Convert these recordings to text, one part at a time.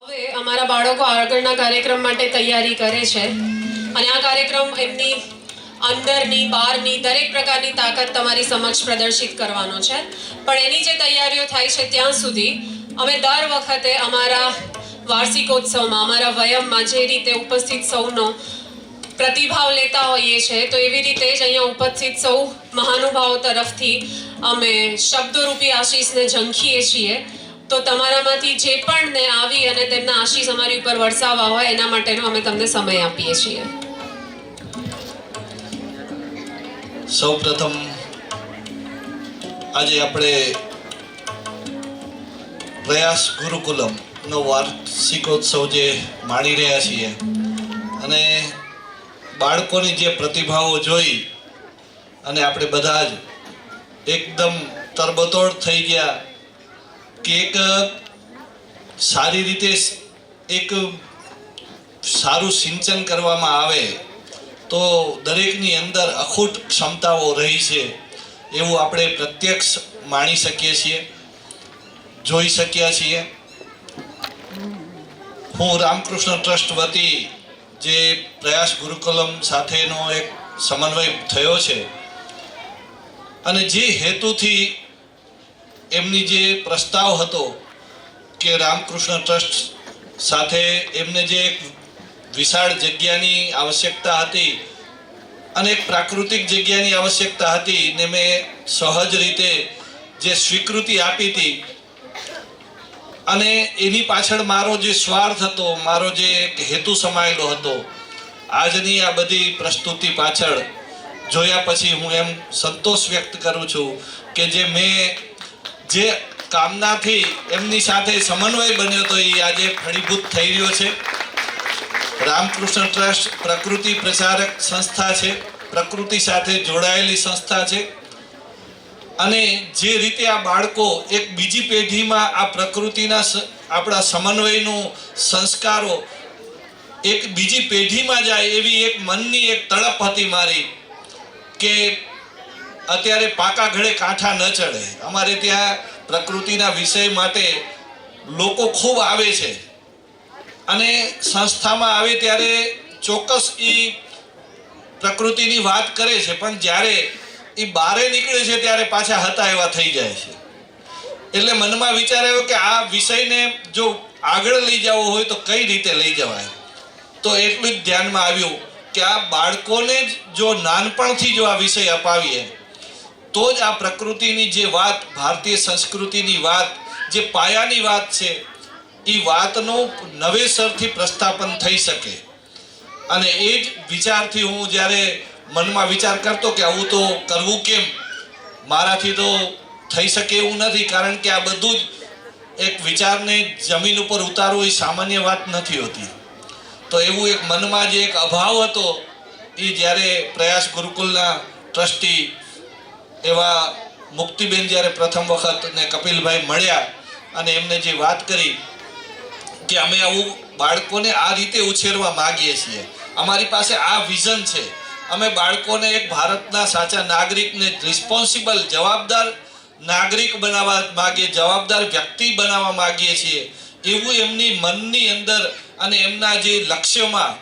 હવે અમારા બાળકો આગળના કાર્યક્રમ માટે તૈયારી કરે છે અને આ કાર્યક્રમ એમની અંદરની બહારની દરેક પ્રકારની તાકાત તમારી સમક્ષ પ્રદર્શિત કરવાનો છે. પણ એની જે તૈયારીઓ થાય છે ત્યાં સુધી અમે દર વખતે અમારા વાર્ષિકોત્સવમાં અમારા વયમમાં જે રીતે ઉપસ્થિત સૌનો પ્રતિભાવ લેતા હોઈએ છીએ તો એવી રીતે જ અહીંયા ઉપસ્થિત સૌ મહાનુભાવો તરફથી અમે શબ્દરૂપી આશીષને ઝંખીએ છીએ. તો તમારામાંથી જે પણ ને આવી અને તેમના આશીષ અમારી ઉપર વરસાવવા હોય એના માટેનો અમે તમને સમય આપીએ છીએ. સૌપ્રથમ આજે આપણે પ્રયાસ ગુરુકુલમનો વાર્ષિકોત્સવ જે માણી રહ્યા છીએ અને બાળકોની જે પ્રતિભાઓ જોઈ અને આપણે બધા જ એકદમ તરબતોડ થઈ ગયા કે એક સારી રીતે એક સારું સિંચન કરવામાં આવે તો દરેકની અંદર અખૂટ ક્ષમતાઓ રહી છે એવું આપણે પ્રત્યક્ષ માણી શકીએ છીએ, જોઈ શક્યા છીએ. હું રામકૃષ્ણ ટ્રસ્ટ વતી જે પ્રયાસ ગુરુકુલમ સાથેનો એક સમન્વય થયો છે અને જે હેતુથી એમની જે પ્રસ્તાવ હતો કે રામકૃષ્ણ ટ્રસ્ટ સાથે એમને જે એક વિશાળ જગ્યાની આવશ્યકતા હતી અને એક પ્રાકૃતિક જગ્યાની આવશ્યકતા હતી ને મેં સહજ રીતે જે સ્વીકૃતિ આપી હતી અને એની પાછળ મારો જે સ્વાર્થ હતો, મારો જે એક હેતુ સમાયેલો હતો, આજની આ બધી પ્રસ્તુતિ પાછળ જોયા પછી હું એમ સંતોષ વ્યક્ત કરું છું કે જે મેં જે કામનાથી એમની સાથે સમન્વય બન્યો તો એ આજે ફળીભૂત થઈ રહ્યો છે. રામકૃષ્ણ ટ્રસ્ટ પ્રકૃતિ પ્રચારક સંસ્થા છે, પ્રકૃતિ સાથે જોડાયેલી સંસ્થા છે અને જે રીતે આ બાળકો એક બીજી પેઢીમાં આ પ્રકૃતિના આપણા સમન્વયનું સંસ્કારો એક બીજી પેઢીમાં જાય એવી એક મનની એક તડપ હતી મારી કે અત્યારે પાકા ઘડે કાંઠા ન ચડે. અમારે ત્યાં પ્રકૃતિના વિષય માટે લોકો ખૂબ આવે છે અને સંસ્થામાં આવે ત્યારે ચોક્કસ એ પ્રકૃતિની વાત કરે છે પણ જ્યારે એ બહારે નીકળે છે ત્યારે પાછા હતા એવા થઈ જાય છે. એટલે મનમાં વિચાર આવ્યો કે આ વિષયને જો આગળ લઈ જવો હોય તો કઈ રીતે લઈ જવાય. તો એટલું જ ધ્યાનમાં આવ્યું કે આ બાળકોને જ જો નાનપણથી જો આ વિષય અપાવીએ તો જ આ પ્રકૃતિની જે વાત, ભારતીય સંસ્કૃતિની વાત, જે પાયાની વાત છે એ વાતનું નવેસરથી પ્રસ્થાપન થઈ શકે. અને એ જ વિચારથી હું જ્યારે મનમાં વિચાર કરતો કે આવું તો કરવું કેમ, મારાથી તો થઈ શકે એવું નથી કારણ કે આ બધું જ એક વિચારને જમીન ઉપર ઉતારવું એ સામાન્ય વાત નથી હોતી. તો એવું એક મનમાં જે એક અભાવ હતો એ જ્યારે પ્રયાસ ગુરુકુલના ટ્રસ્ટી એવા મુક્તિબેન જ્યારે પ્રથમ વખત ને કપિલભાઈ મળ્યા અને એમને જે વાત કરી કે અમે આવું બાળકોને આ રીતે ઉછેરવા માગીએ છીએ, અમારી પાસે આ વિઝન છે, અમે બાળકોને એક ભારતના સાચા નાગરિકને રિસ્પોન્સિબલ જવાબદાર નાગરિક બનાવવા માગીએ, જવાબદાર વ્યક્તિ બનાવવા માગીએ છીએ, એવું એમની મનની અંદર અને એમના જે લક્ષ્યમાં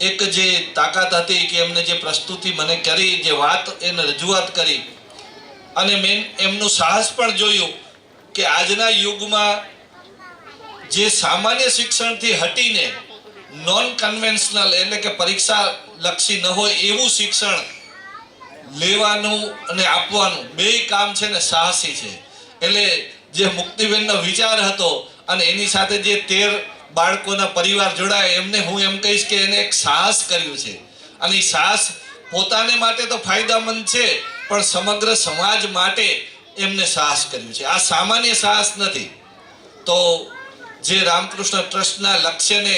એક જે તાકાત હતી કે એમને જે પ્રસ્તુતિ મને કરી, જે વાત એને રજૂઆત કરી અને મેં એમનું સાહસ પણ જોયું કે આજના યુગમાં જે સામાન્ય શિક્ષણથી હટીને નોન કન્વેન્શનલ એટલે કે પરીક્ષા લક્ષી ન હોય એવું શિક્ષણ લેવાનું અને આપવાનું બે કામ છે ને સાહસી છે. એટલે જે મુક્તિબેનનો વિચાર હતો અને એની સાથે જે 13 બાળકોના પરિવાર જોડાય એમને હું એમ કહીશ કે એને એક સાહસ કર્યું છે અને એ સાહસ પોતાને માટે તો ફાયદામંદ છે પણ સમગ્ર સમાજ માટે એમને સાહસ કર્યું છે. આ સામાન્ય સાહસ નથી. તો જે રામકૃષ્ણ ટ્રસ્ટના લક્ષ્યને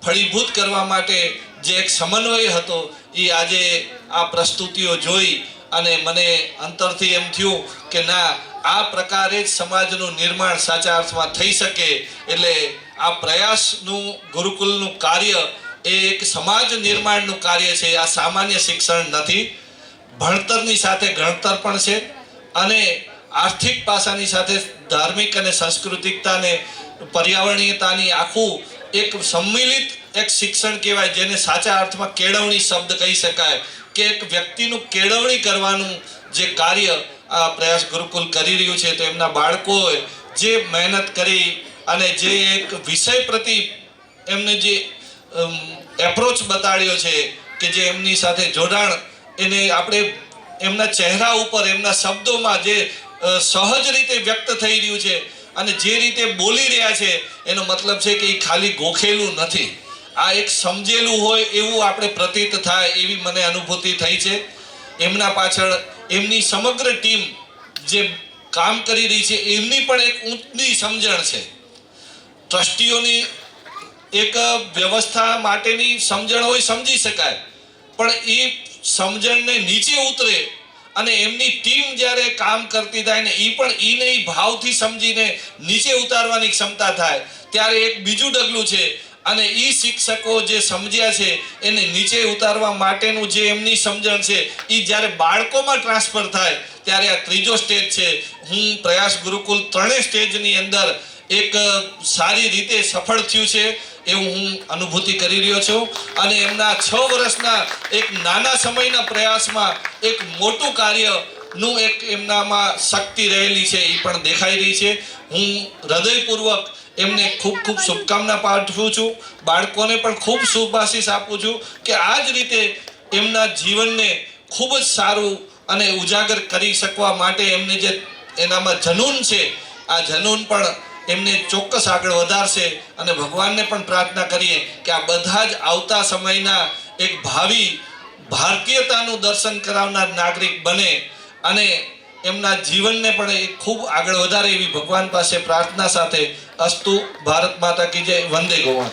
ફળીભૂત કરવા માટે જે એક સમન્વય હતો એ આજે આ પ્રસ્તુતિઓ જોઈ અને મને અંતરથી એમ થયું કે ના, આ પ્રકારે જ સમાજનું નિર્માણ સાચા અર્થમાં થઈ શકે. એટલે આ પ્રયાસનું ગુરુકુલનું કાર્ય એ એક સમાજ નિર્માણનું કાર્ય છે. આ સામાન્ય શિક્ષણ નથી, ભણતરની સાથે ગણતર પણ છે અને આર્થિક પાસાની સાથે ધાર્મિક અને સાંસ્કૃતિકતાને પર્યાવરણીયતાની આખું એક સંમિલિત એક શિક્ષણ કહેવાય, જેને સાચા અર્થમાં કેળવણી શબ્દ કહી શકાય, કે એક વ્યક્તિનું કેળવણી કરવાનું જે કાર્ય આ પ્રયાસ ગુરુકુલ કરી રહ્યું છે. તો એમના બાળકોએ જે મહેનત કરી અને જે એક વિષય પ્રતિ એમને જે એપ્રોચ બતાડ્યો છે, કે જે એમની સાથે જોડાણ એને આપણે એમના ચહેરા ઉપર એમના શબ્દોમાં જે સહજ રીતે વ્યક્ત થઈ રહ્યું છે અને જે રીતે બોલી રહ્યા છે, એનો મતલબ છે કે એ ખાલી ગોખેલું નથી, આ એક સમજેલું હોય એવું આપણે પ્રતીત થાય એવી મને અનુભૂતિ થઈ છે. એમના પાછળ એમની સમગ્ર ટીમ જે કામ કરી રહી છે એમની પણ એક ઊંચી સમજણ છે. ટ્રસ્ટીઓની એક વ્યવસ્થા માટેની સમજણ હોય, સમજી શકાય, પણ એ સમજણને નીચે ઉતરે અને એમની ટીમ જ્યારે કામ કરતી થાય ને એ પણ એને ભાવથી સમજીને નીચે ઉતારવાની ક્ષમતા થાય, ત્યારે એક બીજું ડગલું છે. અને એ શિક્ષકો જે સમજ્યા છે એને નીચે ઉતારવા માટેનું જે એમની સમજણ છે એ જ્યારે બાળકોમાં ટ્રાન્સફર થાય ત્યારે આ ત્રીજો સ્ટેજ છે. હું પ્રયાસ ગુરુકુલ ત્રણેય સ્ટેજની અંદર એક સારી રીતે સફળ થયું છે એવું હું અનુભૂતિ કરી રહ્યો છું. અને એમના 6 વર્ષના એક નાના સમયના પ્રયાસમાં એક મોટું કાર્યનું એક એમનામાં શક્તિ રહેલી છે એ પણ દેખાઈ રહી છે. હું હૃદયપૂર્વક એમને ખૂબ ખૂબ શુભકામના પાઠવું છું. બાળકોને પણ ખૂબ શુભાશીષ આપું છું કે આ જ રીતે એમના જીવનને ખૂબ જ સારું અને ઉજાગર કરી શકવા માટે એમને જે એનામાં જનૂન છે, આ જનૂન પણ એમને ચોક્કસ આગળ વધારશે. અને ભગવાનને પણ પ્રાર્થના કરીએ કે આ બધા જ આવતા સમયના એક ભાવિ ભારતીયતાનું દર્શન કરાવનાર નાગરિક બને અને એમના જીવનને પણ એ ખૂબ આગળ વધારે એવી ભગવાન પાસે પ્રાર્થના સાથે અસ્તુ. ભારત માતા કી જય. વંદે ગોવા.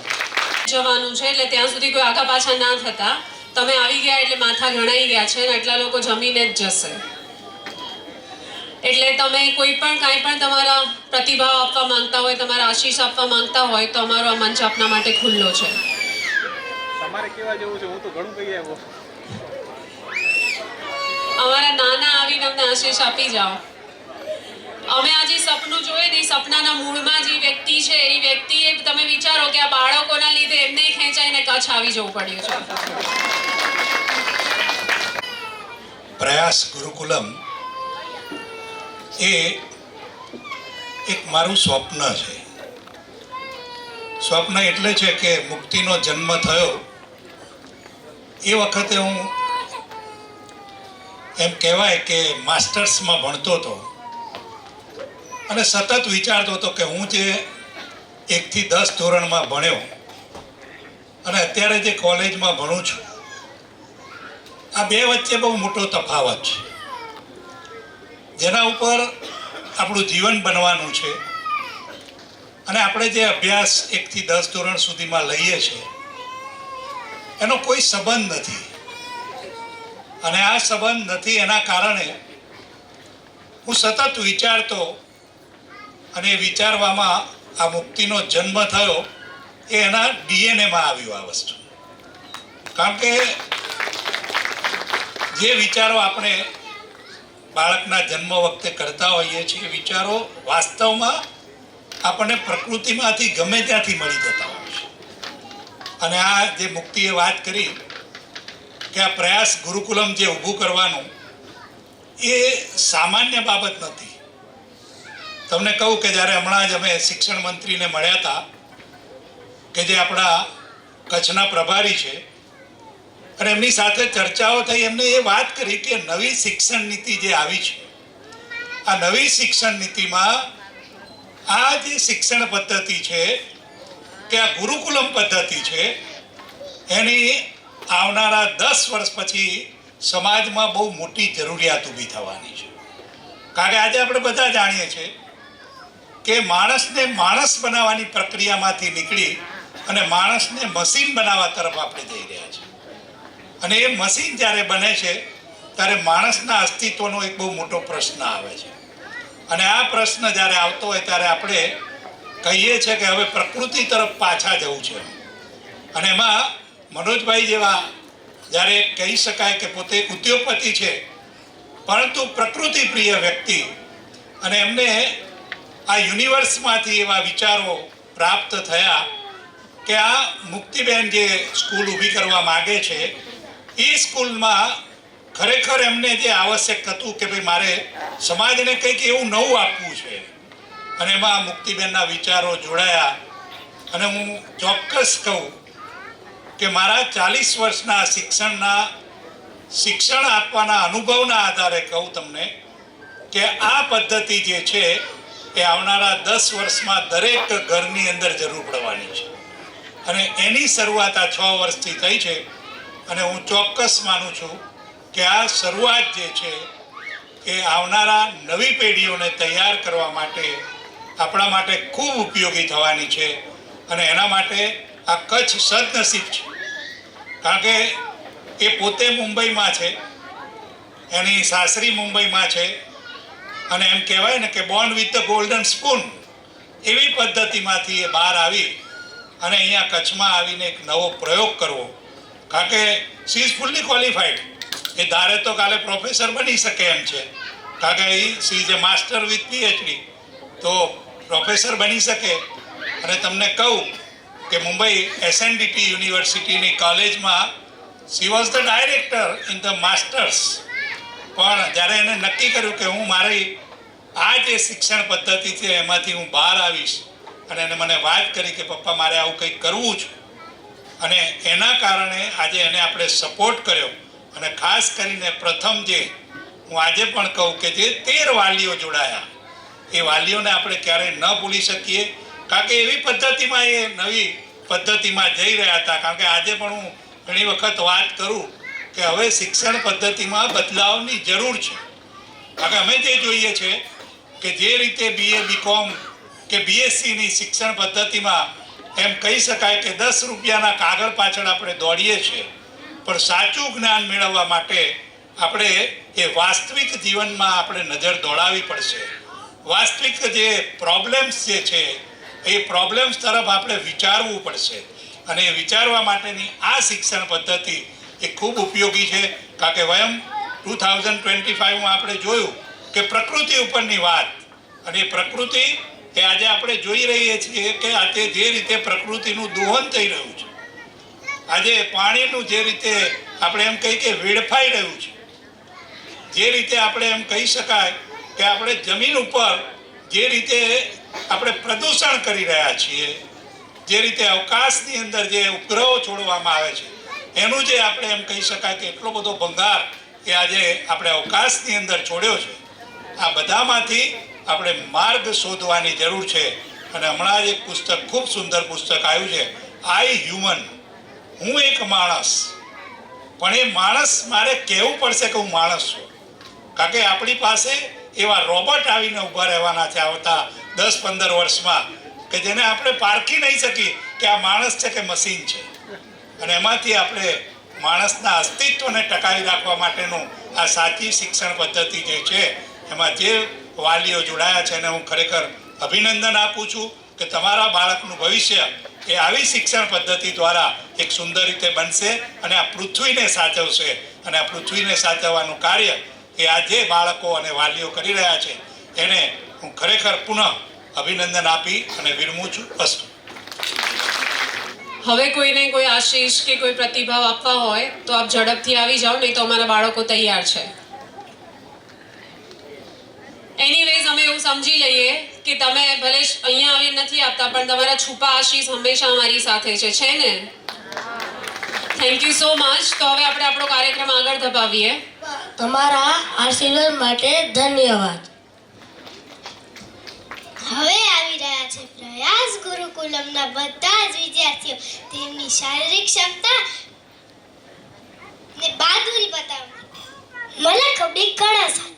જવાનું છે એટલે ત્યાં સુધી કોઈ આગા પાછા ના થતા. તમે આવી ગયા એટલે માથા ઘણાઈ ગયા છે અને એટલા લોકો જમીને જ જશે. એટલે તમે કોઈ પણ કાંઈ પણ તમારા પ્રતિભાવ આપવા માંગતા હોય, તમારા આશીષ આપવા માંગતા હોય તો અમારો આ મંચ આપના માટે ખુલ્લો છે. તમારે કેવા જેવું છે? હું તો ઘણું કહી આવ્યો. અમારા નાના આવીને અમને આશીષ આપી જાઓ. અમે આજે સપનું જોયે ને, સપનાના મૂળમાં જે વ્યક્તિ છે એ વ્યક્તિએ તમે વિચારો કે આ બાળકોના લીધે એમને ખેંચાઈને કચ્છ આવી જવું પડ્યું છે. પ્રયાસ ગુરુકુલમ એ એક મારું સ્વપ્ન છે. સ્વપ્ન એટલે છે કે મુક્તિનો જન્મ થયો એ વખતે હું એમ કહેવાય કે માસ્ટર્સમાં ભણતો હતો અને સતત વિચારતો હતો કે હું જે 1 થી 10 ધોરણમાં ભણ્યો અને અત્યારે જે કોલેજમાં ભણું છું, આ બે વચ્ચે બહુ મોટો તફાવત છે, જેના ઉપર આપણું જીવન બનવાનું છે. અને આપણે જે અભ્યાસ 1 થી 10 ધોરણ સુધીમાં લઈએ છીએ એનો કોઈ સંબંધ નથી. અને આ સંબંધ નથી એના કારણે હું સતત વિચારતો અને વિચારવામાં આ મુક્તિનો જન્મ થયો એ એના ડીએનએમાં આવ્યું આ વસ્તુ. કારણ કે જે વિચારો આપણે બાળકના જન્મ વખતે કરતા હોઈએ છીએ, વિચારો વાસ્તવમાં આપણને પ્રકૃતિમાંથી ગમે ત્યાંથી મળી જતા હોય છે. અને આ જે મુક્તિએ વાત કરી કે આ પ્રયાસ ગુરુકુલમ જે ઊભું કરવાનું એ સામાન્ય બાબત નથી. તમને કહું કે જ્યારે હમણાં જ અમે શિક્ષણ મંત્રીને મળ્યા હતા, કે જે આપણા કચ્છના પ્રભારી છે, અને એમની સાથે ચર્ચાઓ થઈ, એમને એ વાત કરી કે નવી શિક્ષણ નીતિ જે આવી છે, આ નવી શિક્ષણ નીતિમાં આ જે શિક્ષણ પદ્ધતિ છે કે આ ગુરુકુલમ પદ્ધતિ છે એની આવનારા 10 વર્ષ પછી સમાજમાં બહુ મોટી જરૂરિયાત ઊભી થવાની છે. કારણ કે આજે આપણે બધા જાણીએ છીએ કે માણસને માણસ બનાવવાની પ્રક્રિયામાંથી નીકળી અને માણસને મશીન બનાવવા તરફ આપણે જઈ રહ્યા છીએ. અને એ મશીન જ્યારે બને છે ત્યારે માણસના અસ્તિત્વનો એક બહુ મોટો પ્રશ્ન આવે છે. અને આ પ્રશ્ન જ્યારે આવતો હોય ત્યારે આપણે કહીએ છીએ કે હવે પ્રકૃતિ તરફ પાછા જવું છે. અને એમાં મનોજભાઈ જેવા જ્યારે કહી શકાય કે પોતે એક ઉદ્યોગપતિ છે પરંતુ પ્રકૃતિ પ્રિય વ્યક્તિ અને એમને આ યુનિવર્સમાંથી એવા વિચારો પ્રાપ્ત થયા કે આ મુક્તિબેન જે સ્કૂલ ઊભી કરવા માગે છે એ સ્કૂલમાં ખરેખર એમને જે આવશ્યક હતું કે ભાઈ મારે સમાજને કંઈક એવું નવું આપવું છે, અને એમાં મુક્તિબેનના વિચારો જોડાયા. અને હું ચોક્કસ કહું કે મારા 40 વર્ષના શિક્ષણ આપવાના અનુભવના આધારે કહું તમને કે આ પદ્ધતિ જે છે એ આવનારા 10 વર્ષમાં દરેક ઘરની અંદર જરૂર પડવાની છે. અને એની શરૂઆત આ 6 વર્ષથી થઈ છે. અને હું ચોક્કસ માનું છું કે આ શરૂઆત જે છે એ આવનારા નવી પેઢીઓને તૈયાર કરવા માટે આપણા માટે ખૂબ ઉપયોગી થવાની છે. અને એના માટે આ કચ્છ સદનસીબ છે, કારણ કે એ પોતે મુંબઈમાં છે, એની સાસરી મુંબઈમાં છે, અને એમ કહેવાય ને કે Born with the golden spoon એવી પદ્ધતિમાંથી એ બહાર આવી અને અહીંયા કચ્છમાં આવીને એક નવો પ્રયોગ કરવો. કારણ કે સી ઇઝ ફુલ્લી ક્વોલિફાઈડ. એ ધારે તો કાલે પ્રોફેસર બની શકે એમ છે, કારણ કે she is A master with PhD, તો પ્રોફેસર બની શકે. અને તમને કહું કે મુંબઈ એસએનડીટી યુનિવર્સિટીની કોલેજમાં she was the director in the masters. પણ જ્યારે એને નક્કી કર્યું કે હું મારી આ જે શિક્ષણ પદ્ધતિ છે એમાંથી હું બહાર આવીશ, અને એને મને વાત કરી કે પપ્પા મારે આવું કંઈક કરવું છે, અને એના કારણે આજે એને આપણે સપોર્ટ કર્યો. અને ખાસ કરીને પ્રથમ જે હું આજે પણ કહું કે જે 13 વાલીઓ જોડાયા, એ વાલીઓને આપણે ક્યારેય ન ભૂલી શકીએ, કારણ કે એવી પદ્ધતિમાં એ નવી પદ્ધતિમાં જઈ રહ્યા હતા. કારણ કે આજે પણ હું ઘણી વખત વાત કરું કે હવે શિક્ષણ પદ્ધતિમાં બદલાવની જરૂર છે. કારણ કે અમે જે જોઈએ છે કે જે રીતે BA BCom કે BScની શિક્ષણ પદ્ધતિમાં એમ કહી શકાય કે 10 રૂપિયાના કાગળ પાછળ આપણે દોડીએ છીએ, પણ સાચું જ્ઞાન મેળવવા માટે આપણે એ વાસ્તવિક જીવનમાં આપણે નજર દોડાવવી પડશે. વાસ્તવિક જે પ્રોબ્લેમ્સ જે છે એ પ્રોબ્લેમ્સ તરફ આપણે વિચારવું પડશે, અને એ વિચારવા માટેની આ શિક્ષણ પદ્ધતિ એ ખૂબ ઉપયોગી છે. કારણ કે વયમ 2025માં આપણે જોયું કે પ્રકૃતિ ઉપરની વાત, અને એ પ્રકૃતિ એ આજે આપણે જોઈ રહીએ છીએ કે આજે જે રીતે પ્રકૃતિનું દોહન થઈ રહ્યું છે, આજે પાણીનું જે રીતે આપણે એમ કહીએ કે વેડફાઈ રહ્યું છે, જે રીતે આપણે એમ કહી શકાય કે આપણે જમીન ઉપર જે રીતે આપણે પ્રદૂષણ કરી રહ્યા છીએ, જે રીતે અવકાશની અંદર જે ઉપગ્રહો છોડવામાં આવે છે એનું જે આપણે એમ કહી શકાય કે એટલો બધો ભંગાર એ આજે આપણે અવકાશની અંદર છોડ્યો છે, આ બધામાંથી આપણે માર્ગ શોધવાની જરૂર છે. અને હમણાં જ એક પુસ્તક, ખૂબ સુંદર પુસ્તક આવ્યું છે, આઈ હ્યુમન, હું એક માણસ. પણ એ માણસ મારે કહેવું પડશે કે હું માણસ છું, કારણ કે આપણી પાસે એવા રોબોટ આવીને ઊભા રહેવાના છે આવતા 10-15 વર્ષમાં કે જેને આપણે પારખી નહીં શકી કે આ માણસ છે કે મશીન છે. અને એમાંથી આપણે માણસના અસ્તિત્વને ટકાવી રાખવા માટેનું આ સાચી શિક્ષણ પદ્ધતિ જે છે એમાં જે વાલીઓ જોડાયા છે એને હું ખરેખર અભિનંદન આપું છું કે તમારા બાળકનું ભવિષ્ય એ આવી શિક્ષણ પદ્ધતિ દ્વારા એક સુંદર રીતે બનશે, અને આ પૃથ્વીને સાચવશે. અને આ પૃથ્વીને સાચવવાનું કાર્ય એ આ જે બાળકો અને વાલીઓ કરી રહ્યા છે એને હું ખરેખર પુનઃ અભિનંદન આપી અને વિરમું છું. અસ્તુ. હવે કોઈને કોઈ આશીષ કે કોઈ પ્રતિભાવ આપવા હોય તો આપ ઝડપથી આવી જાઓ, નહીં તો અમારા બાળકો તૈયાર છે. એનીવેઝ અમે એવું સમજી લઈએ કે તમે ભલે અહીંયા આવી નથી આપતા, પણ તમારા છુપા આશીષ હંમેશા અમારી સાથે છે ને? Thank you so much. તો હવે આપણે આપણો કાર્યક્રમ આગળ ધપાવીએ. તમારા આશીર્વાદ માટે ધન્યવાદ. હવે આવી રહ્યા છે પ્રયાસ ગુરુકુલમના બધા જ વિદ્યાર્થીઓ તેમની શારીરિક ક્ષમતા ને બહાદુરી બતાવવા મને કબડ્ડી કળા સાથે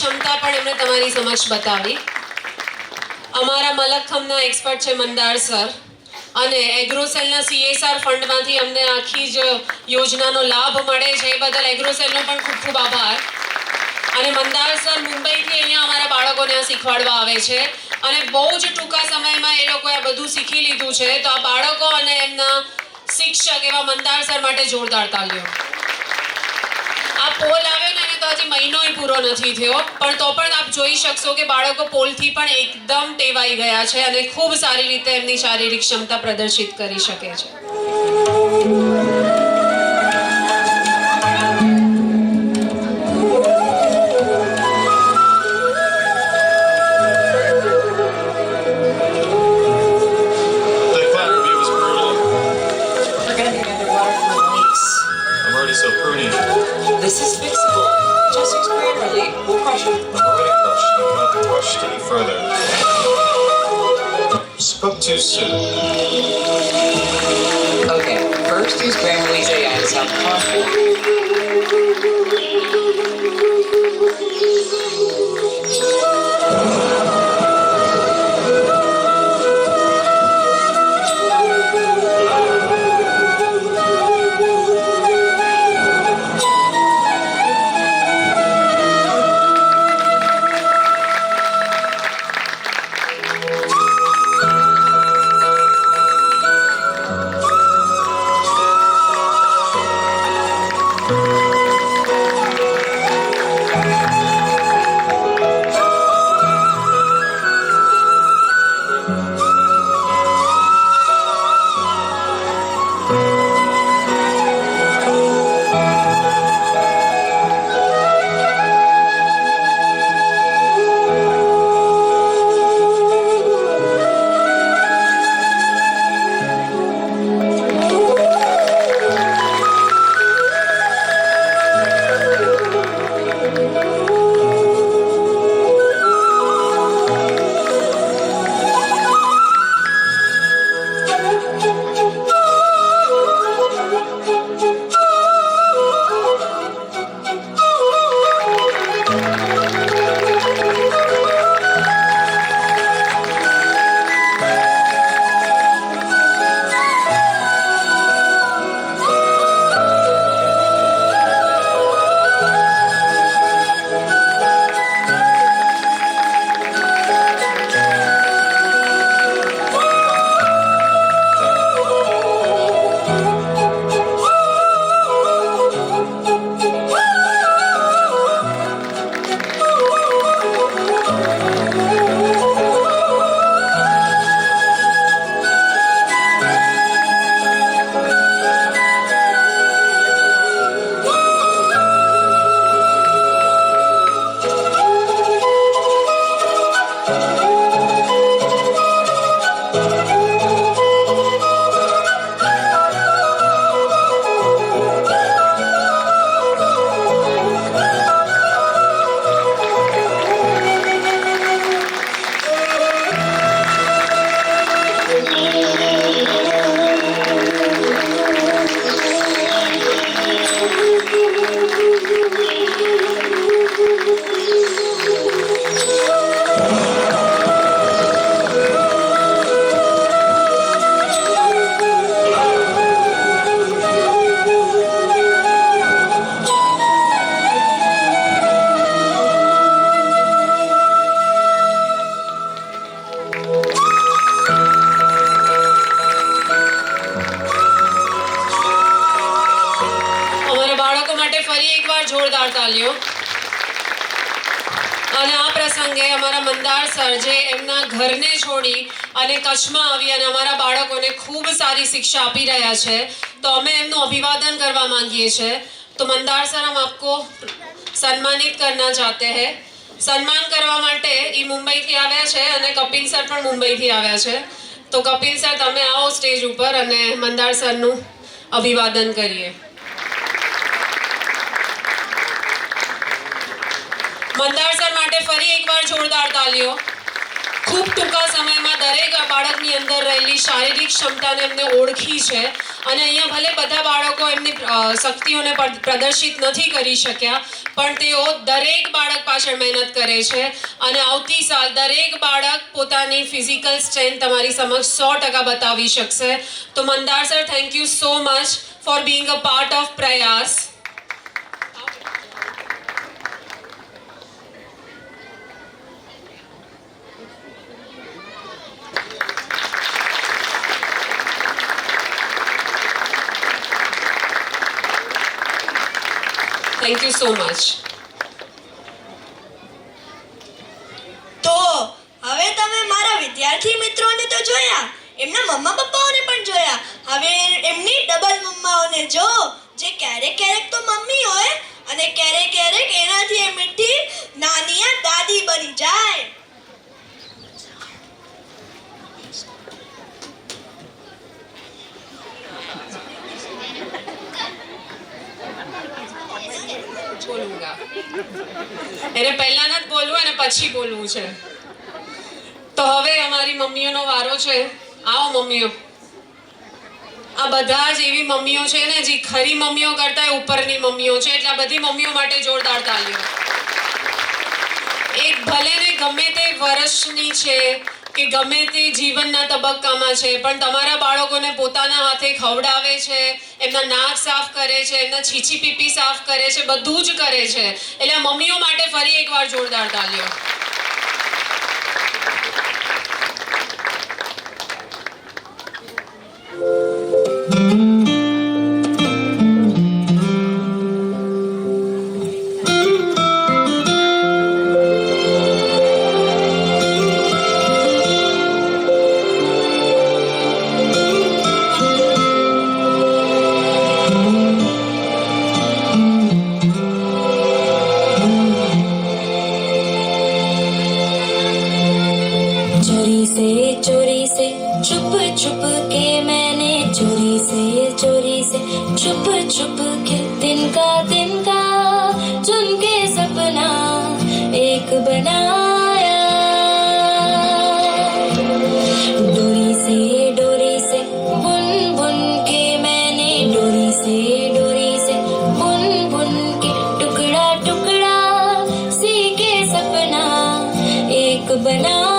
ક્ષમતા પણ એમણે તમારી સમક્ષ બતાવી. અમારા મલખમના એક્સપર્ટ છે મંદાર સર, અને એગ્રોસેલના CSR ફંડમાંથી અમને આખી જ યોજનાનો લાભ મળે છે, એ બદલ એગ્રોસેલનો પણ ખૂબ ખૂબ આભાર. અને મંદાર સર મુંબઈથી અહીંયા અમારા બાળકોને આ શીખવાડવા આવે છે, અને બહુ જ ટૂંકા સમયમાં એ લોકોએ આ બધું શીખી લીધું છે. તો આ બાળકો અને એમના શિક્ષક એવા મંદાર સર માટે જોરદાર તાળીઓ. આ પોલ આવ્યો ને એને તો હજી મહિનોય પૂરો નથી થયો, પણ તો પણ આપ જોઈ શકશો કે બાળકો પોલથી પણ એકદમ ટેવાઈ ગયા છે અને ખૂબ સારી રીતે એમની શારીરિક ક્ષમતા પ્રદર્શિત કરી શકે છે. The cloud review was brutal. We're gonna be underwater for weeks. I'm already so pruny. This is fixable. Just use Grammarly. We'll crush it. I'm already crushed. I cannot be crushed any further. Spoke too soon. Okay, first use Grammarly's AI to sound confident. જોરદાર તાલીઓ. અને આ પ્રસંગે અમારા મંદાર sir જે એમના ઘરને છોડી અને કચ્છમાં આવી અને અમારા બાળકોને ખૂબ સારી શિક્ષા આપી રહ્યા છે, તો અમે એમનું અભિવાદન કરવા માંગીએ છીએ. તો મંદાર સર हम आपको सम्मानित करना चाहते हैं. સન્માન કરવા માટે એ મુંબઈથી આવ્યા છે અને કપિલ સર પણ મુંબઈથી આવ્યા છે. તો કપિલ સર તમે આવો સ્ટેજ ઉપર અને મંદાર સરનું અભિવાદન કરીએ. મંદાર સર માટે ફરી એકવાર જોરદાર તાલીઓ. ખૂબ ટૂંકા સમયમાં દરેક બાળકની અંદર રહેલી શારીરિક ક્ષમતાને એમને ઓળખી છે અને અહીંયા ભલે બધા બાળકો એમની શક્તિઓને પ્રદર્શિત નથી કરી શક્યા, પણ તેઓ દરેક બાળક પાછળ મહેનત કરે છે અને આવતી સાલ દરેક બાળક પોતાની ફિઝિકલ સ્ટ્રેન્થ તમારી સમક્ષ 100% બતાવી શકશે. તો Mandar sir, thank you so much for being a part of Prayas. Thank you so much. તો હવે તમે મારા વિદ્યાર્થી મિત્રોને તો જોયા, એમના મમ્મા પપ્પાઓને પણ જોયા. હવે એમની ડબલ મમ્માઓને જો, જે ક્યારેક ક્યારેક તો મમ્મી હોય અને ક્યારેક ક્યારેક એનાથી એ મીઠી નાનીયા દાદી બની જાય. બોલુંગા. એને પહેલા નથી બોલવું અને પછી બોલવું છે. તો હવે અમારી મમ્મીઓનો વારો છે. આવો મમ્મીઓ. આ બધા જ એવી મમ્મીઓ છે ને જે ખરી મમ્મીઓ કરતા ઉપરની મમ્મીઓ છે, એટલે આ બધી મમ્મીઓ માટે જોરદાર તાળીઓ. એક ભલે ને ગમે તે વર્ષની છે કે ગમે તે જીવનના તબક્કામાં છે, પણ તમારા બાળકોને પોતાના હાથે ખવડાવે છે, એમના નાક સાફ કરે છે, એમના છીછી પીપી સાફ કરે છે, બધું જ કરે છે. એટલે આ મમ્મીઓ માટે ફરી એકવાર જોરદાર તાળીઓ. चोरी से छुप छुप के मैंने चोरी से छुप छुप के तिनका चुन के सपना एक बनाया. डोरी से बुन बुन के मैंने डोरी से बुन बुन के टुकड़ा टुकड़ा सी के सपना एक बनाया.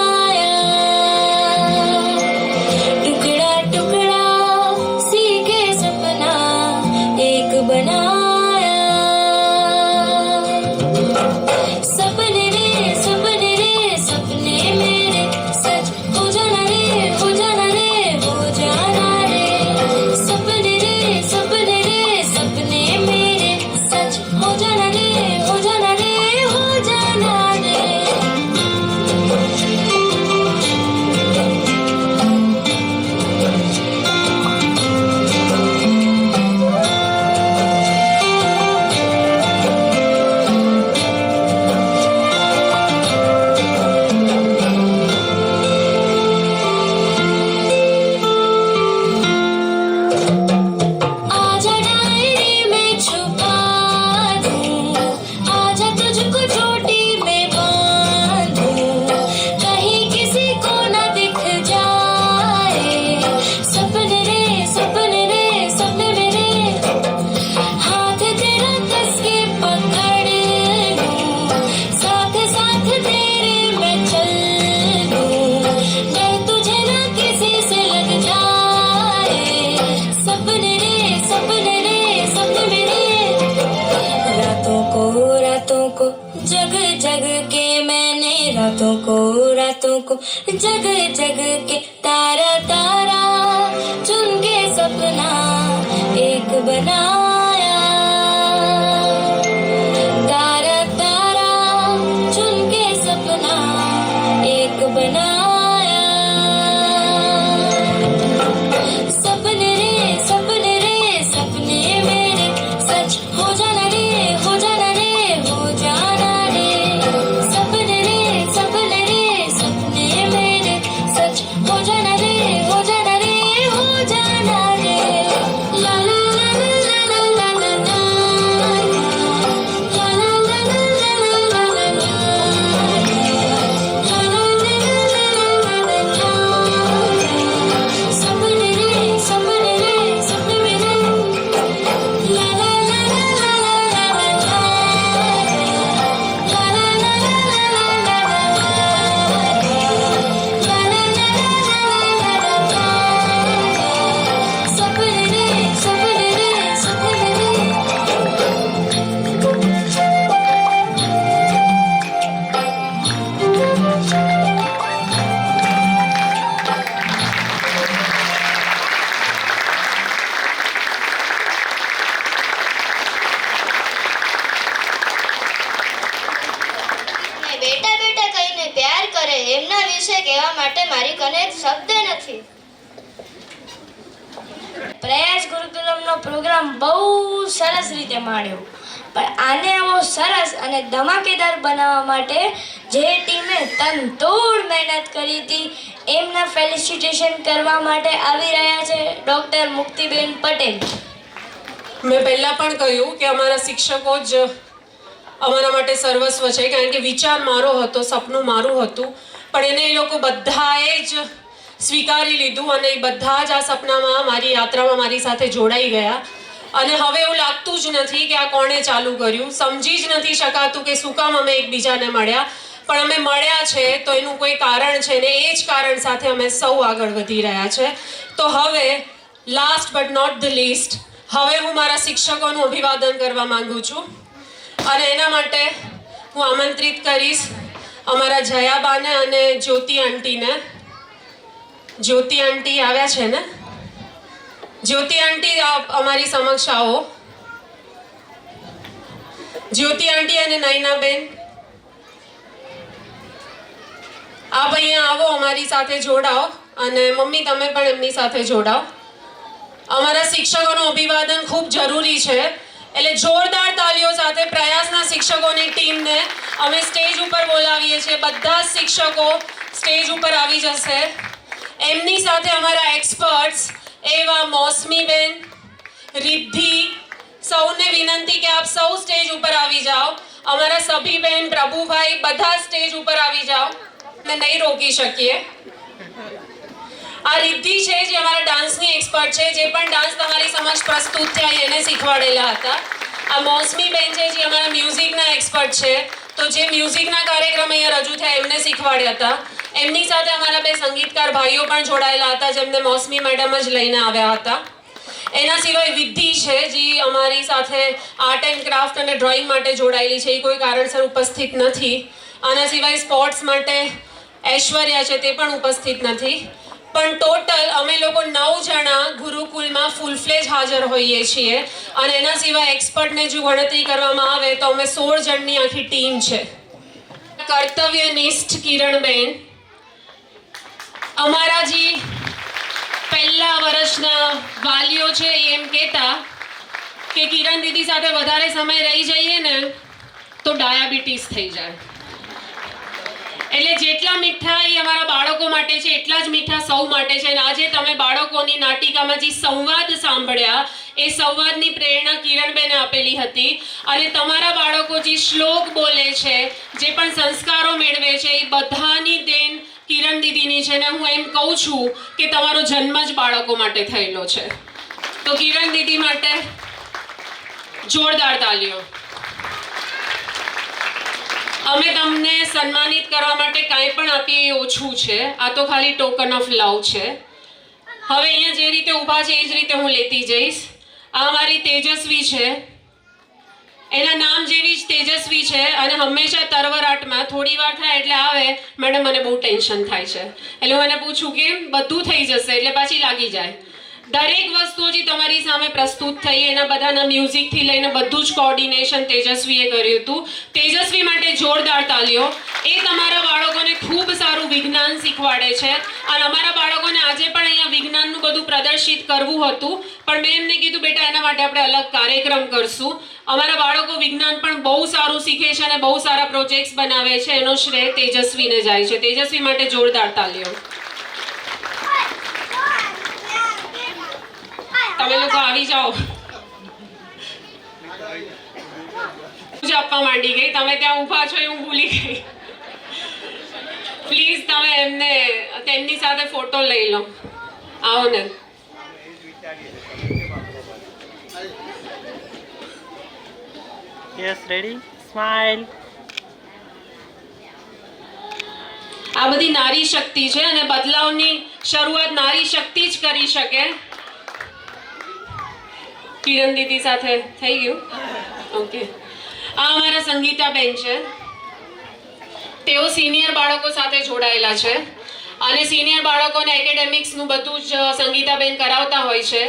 रातों को जग जग के तारा तारा चुन के सपना एक बनाया. तारा तारा चुन के सपना एक बनाया. सपने रे सपने मेरे सच हो जाना रे हो जाना रे हो जाना रे. सपने रे सपने मेरे सच हो जाना रे પ્રોગ્રામ બહુ સરસ રીતે માણ્યો, પણ આને આવો સરસ અને ધમાકેદાર બનાવવા માટે જે ટીમે તનતોડ મહેનત કરી હતી એમના ફેલિસિટેશન કરવા માટે આવી રહ્યા છે ડૉક્ટર મુક્તિબેન પટેલ. મેં પહેલાં પણ કહ્યું કે અમારા શિક્ષકો જ અમારા માટે સર્વસ્વ છે, કારણ કે વિચાર મારો હતો, સપનું મારું હતું, પણ એને એ લોકો બધાએ જ સ્વીકારી લીધું અને એ બધા જ આ સપનામાં મારી યાત્રામાં મારી સાથે જોડાઈ ગયા. અને હવે એવું લાગતું જ નથી કે આ કોણે ચાલુ કર્યું, સમજી જ નથી શકાતું કે શું કામ અમે એકબીજાને મળ્યા, પણ અમે મળ્યા છે તો એનું કોઈ કારણ છે ને એ જ કારણ સાથે અમે સૌ આગળ વધી રહ્યા છે. તો હવે last but not the least, હવે હું મારા શિક્ષકોનું અભિવાદન કરવા માંગુ છું અને એના માટે હું આમંત્રિત કરીશ અમારા જયાબાને અને જ્યોતિ આંટીને. જ્યોતિ આંટી આવ્યા છે ને? જ્યોતિ આંટી અમારી સમક્ષ આવો. જ્યોતિ આંટી અને નયનાબેન આપ અહીંયા આવો, અમારી સાથે જોડાઓ અને મમ્મી તમે પણ એમની સાથે જોડાઓ. અમારા શિક્ષકોનું અભિવાદન ખૂબ જરૂરી છે, એટલે જોરદાર તાલીઓ સાથે પ્રયાસના શિક્ષકોની ટીમને અમે સ્ટેજ ઉપર બોલાવીએ છીએ. બધા જ શિક્ષકો સ્ટેજ ઉપર આવી જશે. એમની સાથે અમારા એક્સપર્ટ્સ એવા મોસમીબેન, રિદ્ધિ, સૌને વિનંતી કે આપ સૌ સ્ટેજ ઉપર આવી જાઓ. અમારા સભીબેન, પ્રભુભાઈ બધા સ્ટેજ ઉપર આવી જાઓ, અમે નહીં રોકી શકીએ. આ રિદ્ધિ છે જે અમારા ડાન્સની એક્સપર્ટ છે, જે પણ ડાન્સ તમારી સમક્ષ પ્રસ્તુત થયા એને શીખવાડેલા હતા. આ મોસમીબેન છે જે અમારા મ્યુઝિકના એક્સપર્ટ છે, તો જે મ્યુઝિકના કાર્યક્રમ અહીંયા રજૂ થયા એમને શીખવાડ્યા હતા. એમની સાથે અમારા બે સંગીતકાર ભાઈઓ પણ જોડાયેલા હતા જેમને મોસમી મેડમ જ લઈને આવ્યા હતા. એના સિવાય વિધિ છે જે અમારી સાથે આર્ટ એન્ડ ક્રાફ્ટ અને ડ્રોઈંગ માટે જોડાયેલી છે, એ કોઈ કારણસર ઉપસ્થિત નથી. આના સિવાય સ્પોર્ટ્સ માટે ઐશ્વર્યા છે, તે પણ ઉપસ્થિત નથી. પણ ટોટલ અમે લોકો 9 જણા ગુરુકુલમાં ફૂલ ફ્લેજ હાજર હોઈએ છીએ અને એના સિવાય એક્સપર્ટને જો ગણતરી કરવામાં આવે તો અમે 16 જણની આખી ટીમ છે. કર્તવ્યનિષ્ઠ કિરણબેન અમારા જે પહેલા વર્ષના વાલીઓ છે એ એમ કહેતા કે કિરણ દીદી સાથે વધારે સમય રહી જઈએ ને તો ડાયાબિટીસ થઈ જાય, એટલે જેટલા મીઠા એ અમારા બાળકો માટે છે એટલા જ મીઠા સૌ માટે છે. અને આજે તમે બાળકોની નાટિકામાં જે સંવાદ સાંભળ્યા એ સંવાદની પ્રેરણા કિરણબેને આપેલી હતી. અને તમારા બાળકો જે શ્લોક બોલે છે, જે પણ સંસ્કારો મેળવે છે, એ બધાની દેન કિરણ દીદીની છે. ને હું એમ કહું છું કે તમારો જન્મ જ બાળકો માટે થયેલો છે. તો કિરણ દીદી માટે જોરદાર તાલીઓ. અમે તમને સન્માનિત કરવા માટે કાંઈ પણ આપીએ એ ઓછું છે. આ તો ખાલી ટોકન ઓફ લવ છે. હવે અહીંયા જે રીતે ઊભા છે એ જ રીતે હું લેતી જઈશ. આ મારી તેજસ્વી છે, એના નામ જેવી જ તેજસ્વી છે અને હંમેશા તરવરાટમાં થોડી વાર થાય એટલે આવે, મેડમ મને બહુ ટેન્શન થાય છે. એટલે હું એને પૂછું કેમ? બધું થઈ જશે, એટલે પાછી લાગી જાય. દરેક વસ્તુ જે તમારી સામે પ્રસ્તુત થઈ એના બધાના મ્યુઝિકથી લઈને બધું જ કોર્ડિનેશન તેજસ્વીએ કર્યું હતું. તેજસ્વી માટે જોરદાર તાલીઓ. એ તમારા બાળકોને ખૂબ સારું વિજ્ઞાન શીખવાડે છે અને અમારા બાળકોને આજે પણ અહીંયા વિજ્ઞાનનું બધું પ્રદર્શિત કરવું હતું, પણ મેં એમને કીધું બેટા એના માટે આપણે અલગ કાર્યક્રમ કરશું. અમારા બાળકો વિજ્ઞાન પણ બહુ સારું શીખે છે અને બહુ સારા પ્રોજેક્ટ્સ બનાવે છે, એનો શ્રેય તેજસ્વીને જાય છે. તેજસ્વી માટે જોરદાર તાલીઓ. તમે લોકો આવી જાઓ. આપવા માંડી ગઈ, તમે ત્યાં ઊભા છો એ હું ભૂલી ગઈ. પ્લીઝ તમે એમને તેમની સાથે ફોટો લઈ લો. આવો ને. Yes, ready, smile. આ બધી નારી શક્તિ છે અને બદલાવની શરૂઆત નારી શક્તિ જ કરી શકે. કિરણ દીદી સાથે થઈ ગયું? ઓકે. આ અમારા સંગીતાબેન છે. તેઓ સિનિયર બાળકો સાથે જોડાયેલા છે અને સિનિયર બાળકોને એકેડેમિક્સનું બધું જ સંગીતાબેન કરાવતા હોય છે.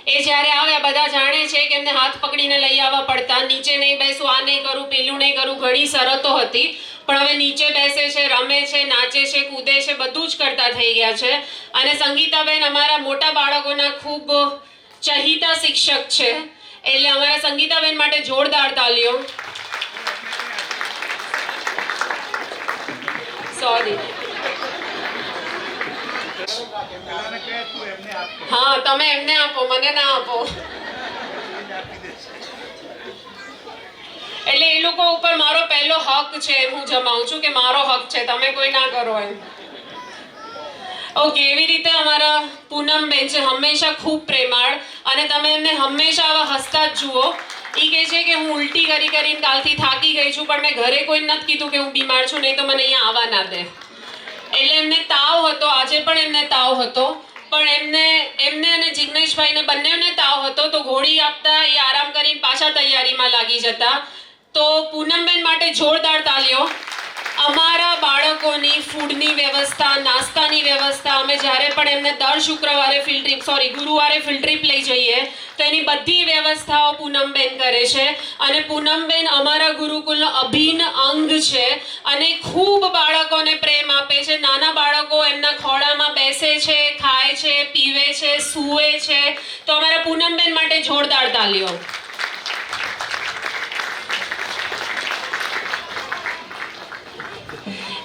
એ જ્યારે આવ્યા બધા જાણે છે કે એમને હાથ પકડીને લઈ આવવા પડતા. નીચે નહીં બેસું, આ નહીં કરું, પેલું નહીં કરું, ઘણી શરતો હતી, પણ હવે નીચે બેસે છે, રમે છે, નાચે છે, કૂદે છે, બધું જ કરતા થઈ ગયા છે. અને સંગીતાબેન અમારા મોટા બાળકોના ખૂબ ચહિતા શિક્ષક છે, એટલે અમારા સંગીતાબેન માટે જોરદાર તાલીઓ. સોરી. હા, તમે એમને આપો, મને ના આપો. એટલે એ લોકો ઉપર મારો પહેલો હક છે, હું જમાવું છું કે મારો હક છે, તમે કોઈ ના કરો એમ. ઓકે, એવી રીતે અમારા પૂનમબેન છે, હંમેશા ખૂબ પ્રેમાળ, અને તમે એમને હંમેશા આવા હસતા જ જુઓ. એ કહે છે કે હું ઉલટી કરીને કાલથી થાકી ગઈ છું, પણ મેં ઘરે કોઈ નથી કીધું કે હું બીમાર છું, નહીં તો મને અહીંયા આવવા ના દે. એટલે એમને તાવ હતો, આજે પણ એમને તાવ હતો, પણ એમને અને જિગ્નેશભાઈને બંનેને તાવ હતો, તો ગોળી આપતા એ આરામ કરીને પાછા તૈયારીમાં લાગી જતા. તો પૂનમબેન માટે જોરદાર તાલીઓ. અમારા બાળકોની ફૂડની વ્યવસ્થા, નાસ્તાની વ્યવસ્થા, અમે જ્યારે પણ એમને દર ગુરુવારે ફિલ્ડ ટ્રીપ લઈ જઈએ તો એની બધી વ્યવસ્થાઓ પૂનમબેન કરે છે. અને પૂનમબેન અમારા ગુરુકુલનો અભિન્ન અંગ છે અને ખૂબ બાળકોને પ્રેમ આપે છે. નાના બાળકો એમના ખોળામાં બેસે છે, ખાય છે, પીવે છે, સૂવે છે. તો અમારા પૂનમબેન માટે જોરદાર તાલીઓ.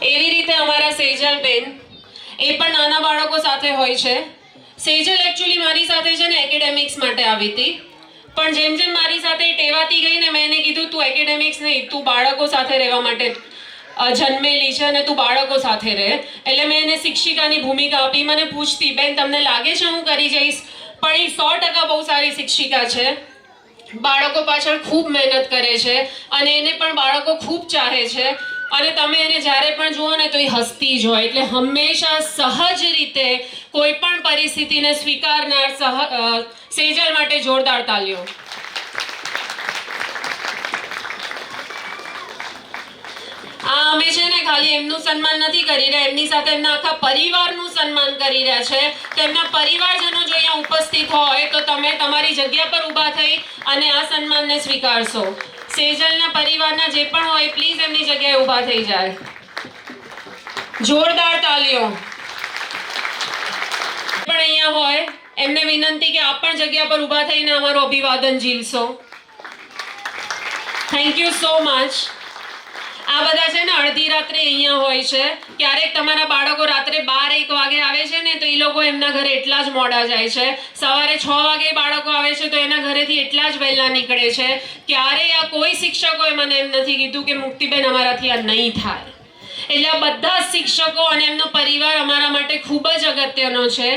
એવી રીતે અમારા સેજલબેન, એ પણ નાના બાળકો સાથે હોય છે. સેજલ એકચ્યુઅલી મારી સાથે છે ને એકેડેમિક્સ માટે આવી હતી, પણ જેમ જેમ મારી સાથે ટેવાતી ગઈ ને, મેં એને કીધું તું એકેડેમિક્સ નહીં, તું બાળકો સાથે રહેવા માટે જન્મેલી છે અને તું બાળકો સાથે રહે. એટલે મેં એને શિક્ષિકાની ભૂમિકા આપી. મને પૂછતી, બેન તમને લાગે છે હું કરી જઈશ? પણ એ 100% બહુ સારી શિક્ષિકા છે, બાળકો પાછળ ખૂબ મહેનત કરે છે અને એને પણ બાળકો ખૂબ ચાહે છે. અને તમે એને જ્યારે પણ જુઓ ને તો એ હસતી જ હોય. એટલે હંમેશા સહજ રીતે કોઈ પણ પરિસ્થિતિને સ્વીકારનાર સેજલ માટે જોરદાર તાલીઓ. અમે છે ને ખાલી એમનું સન્માન નથી કરી રહ્યા, એમની સાથે એમના આખા પરિવારનું સન્માન કરી રહ્યા છે. તો એમના પરિવારજનો જો અહીંયા ઉપસ્થિત હોય તો તમે તમારી જગ્યા પર ઊભા થઈ અને આ સન્માનને સ્વીકારશો. સેજલના પરિવારના જે પણ હોય પ્લીઝ એમની જગ્યાએ ઊભા થઈ જાય. જોરદાર તાલીઓ. પણ અહીંયા હોય એમને વિનંતી કે આપ પણ જગ્યા પર ઊભા થઈને અમારું અભિવાદન ઝીલશો. Thank you so much. આ બધા છે ને અડધી રાત્રે અહીંયા હોય છે. ક્યારેક તમારા બાળકો રાત્રે 12-1 વાગે આવે છે ને તો એ લોકો એમના ઘરે એટલા જ મોડા જાય છે. સવારે 6 વાગે બાળકો આવે છે તો એના ઘરેથી એટલા જ વહેલા નીકળે છે. ક્યારેય આ કોઈ શિક્ષકોએ મને એમ નથી કીધું કે મુક્તિબેન અમારાથી આ નહીં થાય. એટલે આ બધા શિક્ષકો અને એમનો પરિવાર અમારા માટે ખૂબ જ અગત્યનો છે.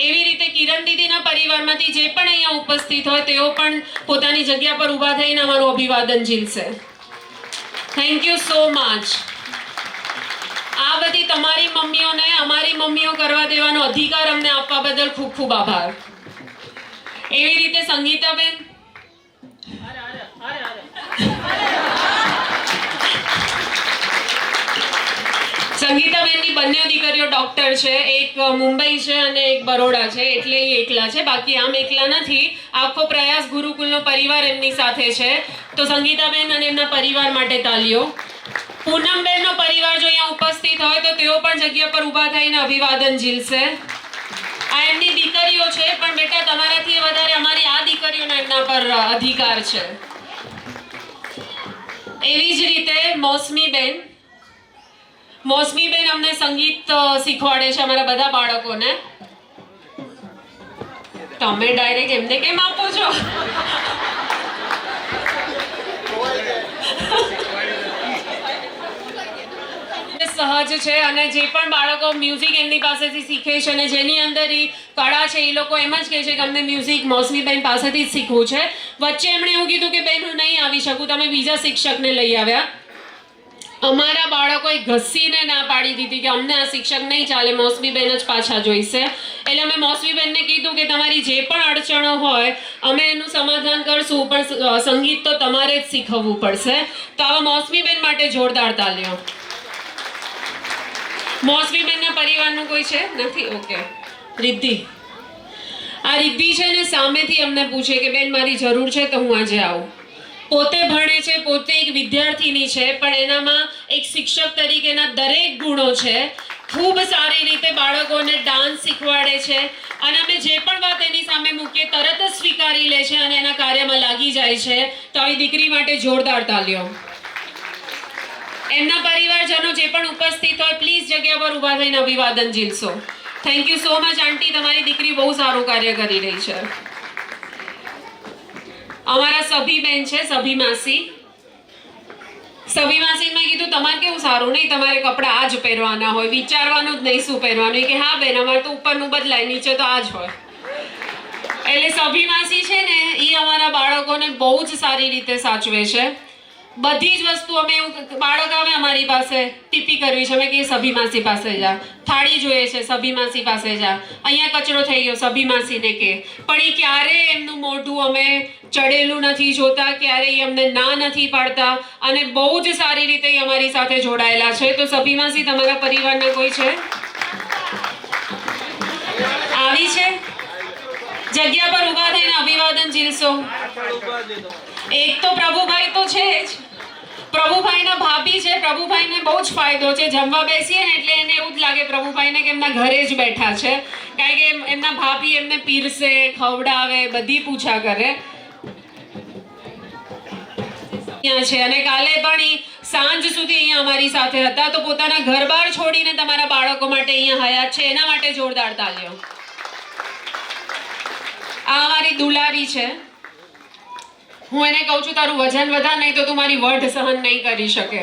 એવી રીતે કિરણ દીદીના પરિવારમાંથી જે પણ અહીંયા ઉપસ્થિત હોય તેઓ પણ પોતાની જગ્યા પર ઊભા થઈને અમારું અભિવાદન ઝીલશે. Thank you so much. આ બધી તમારી મમ્મીઓને અમારી મમ્મીઓ કરવા દેવાનો અધિકાર અમને આપવા બદલ ખૂબ ખૂબ આભાર. એવી રીતે સંગીતાબેન, સંગીતાબેનની બંને દીકરીઓ ડોક્ટર છે, એક મુંબઈ છે અને એક બરોડા છે, એટલે એ એકલા છે. બાકી આમ એકલા નથી, આખો પ્રયાસ ગુરુકુલનો પરિવાર એમની સાથે છે. તો સંગીતાબેન અને એમના પરિવાર માટે તાલીઓ. પૂનમબેનનો પરિવાર જો અહીંયા ઉપસ્થિત હોય તો તેઓ પણ જગ્યા પર ઊભા થઈને અભિવાદન ઝીલશે. આ એમની દીકરીઓ છે, પણ બેટા તમારાથી વધારે અમારી આ દીકરીઓનો એમના પર અધિકાર છે. એવી જ રીતે મોસમીબેન અમને સંગીત શીખવાડે છે અમારા બધા બાળકોને. તમે ડાયરેક્ટ એમને કેમ આપો છો? સહજ છે અને જે પણ બાળકો મ્યુઝિક એમની પાસેથી શીખે છે અને જેની અંદર એ કળા છે એ લોકો એમ જ કહે છે કે અમને મ્યુઝિક મોસમીબેન પાસેથી જ શીખવું છે. વચ્ચે એમણે એવું કીધું કે બેન હું નહીં આવી શકું, તમે બીજા શિક્ષકને લઈ આવ્યા. અમારા બાળકોએ ઘસીને ના પાડી દીધી કે અમને આ શિક્ષક નહીં ચાલે, મોસમીબેન જ પાછા જોઈશે. એટલે અમે મોસમીબેનને કીધું કે તમારી જે પણ અડચણો હોય અમે એનું સમાધાન કરશું, પણ સંગીત તો તમારે જ શીખવવું પડશે. તો આવા મોસમીબેન માટે જોરદાર તાલીઓ. મોસમીબેનના પરિવારનું કોઈ છે? નથી? ઓકે. રિદ્ધિ, આ રિદ્ધિ છે ને સામેથી અમને પૂછે કે બેન મારી જરૂર છે તો હું આજે આવું. પોતે ભણે છે, પોતે એક વિદ્યાર્થીની છે, પણ એનામાં એક શિક્ષક તરીકેના દરેક ગુણો છે. ખૂબ સારી રીતે બાળકોને ડાન્સ શીખવાડે છે અને અમે જે પણ વાત એની સામે મૂકીએ તરત જ સ્વીકારી લે છે અને એના કાર્યમાં લાગી જાય છે, તો આવી દીકરી માટે જોરદાર તાલીઓ. એમના પરિવારજનો જે પણ ઉપસ્થિત હોય પ્લીઝ જગ્યા પર ઊભા થઈને અભિવાદન ઝીલશો. થેન્ક યુ સો મચ આંટી, તમારી દીકરી બહુ સારું કાર્ય કરી રહી છે. અમારા સભી બેન છે, સભી માસી. સભી માસી મેં કીધું તમારે કેવું સારું નહીં, તમારે કપડાં આ જ પહેરવાના હોય, વિચારવાનું જ નહીં શું પહેરવાનું. કે હા બેન અમારે તો ઉપરનું બદલાય, નીચે તો આ જ હોય. એટલે સભી માસી છે ને એ અમારા બાળકોને બહુ જ સારી રીતે સાચવે છે. બધી જ વસ્તુ અમે એવું બાળક આવે અમારી પાસે ટીપી કરવી છે, અમે કહીએ સભી માસી પાસે જા, થાળી જોઈએ છે સભી માસી પાસે જા, અહીંયા કચરો થઈ ગયો સભી માસીને કે. પણ એ ક્યારેય એમનું મોઢું અમે ચડેલું નથી જોતા, ક્યારેય અમને ના નથી પાડતા અને બહુ જ સારી રીતે એ અમારી સાથે જોડાયેલા છે. તો સભી માસી તમારા પરિવારના કોઈ છે? આવી છે? જગ્યા પર ઊભા થઈને અભિવાદન ઝીલશો. એક તો પ્રભુભાઈ તો છે જ, પ્રભુભાઈના ભાભી છે. પ્રભુભાઈને બહુ જ ફાયદો છે, જમવા બેસીએ ને એટલે એને એવું જ લાગે પ્રભુભાઈને કે એમના ઘરે જ બેઠા છે, કારણ કે એમના ભાભી એમને પીરસે, ખવડાવે, બધી પૂછા કરે છે. અને કાલે પણ સાંજ સુધી અહીંયા અમારી સાથે હતા, તો પોતાના ઘર-બાર છોડીને તમારા બાળકો માટે અહીંયા હયાત છે, એના માટે જોરદાર તાલીઓ. આ અમારી દુલારી છે. હું એને કહું છું તારું વજન વધા નહીં તો તું મારી વઢ સહન નહીં કરી શકે.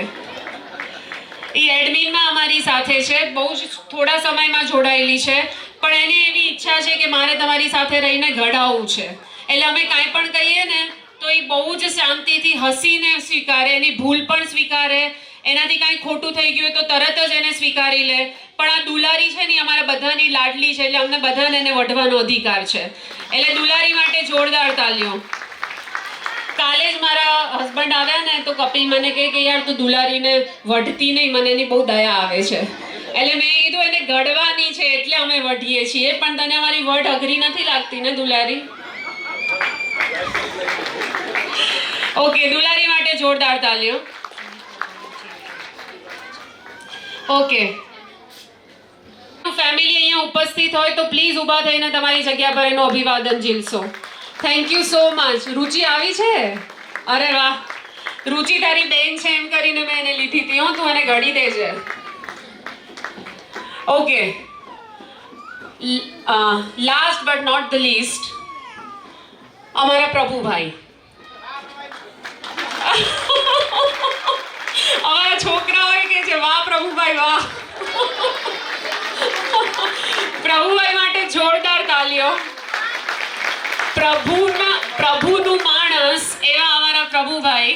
એ એડમિનમાં અમારી સાથે છે, બહુ જ થોડા સમયમાં જોડાયેલી છે, પણ એને એવી ઈચ્છા છે કે મારે તમારી સાથે રહીને ઘડાવવું છે. એટલે અમે કાંઈ પણ કહીએ ને તો એ બહુ જ શાંતિથી હસીને સ્વીકારે, એની ભૂલ પણ સ્વીકારે, એનાથી કાંઈ ખોટું થઈ ગયું તો તરત જ એને સ્વીકારી લે. પણ આ દુલારી છે ને અમારા બધાની લાડલી છે, એટલે અમને બધાને એને વઢવાનો અધિકાર છે. એટલે દુલારી માટે જોરદાર તાલીઓ. કાલે જ મારા હસબન્ડ આવ્યા ને તો કપિલ મને કહે કે યાર તું દુલારીને વઢતી નહીં, મને એની બહુ દયા આવે છે. એટલે મેં કીધું એને ઘડવાની છે એટલે અમે વઢીએ છીએ. પણ તને અમારી વઢ અઘરી નથી લાગતી ને દુલારી? ઓકે, દુલારી માટે જોરદાર તાલીઓ. ઓકે, ફેમિલી અહીંયા ઉપસ્થિત હોય તો પ્લીઝ ઊભા થઈને તમારી જગ્યા પર એનું અભિવાદન ઝીલશો. Thank you so much. રુચિ આવી છે? અરે વાહ, રુચિ તારી બેન છે એમ કરીને મેં એને લીધી હતી. હો, તું એને ઘડી દેજે. Okay, last but not the least, અમારા પ્રભુભાઈ. અમારા છોકરાઓએ કે છે વાહ પ્રભુભાઈ વાહ. પ્રભુભાઈ માટે જોરદાર તાલીઓ. પ્રભુનું માણસ એવા અમારા પ્રભુભાઈ.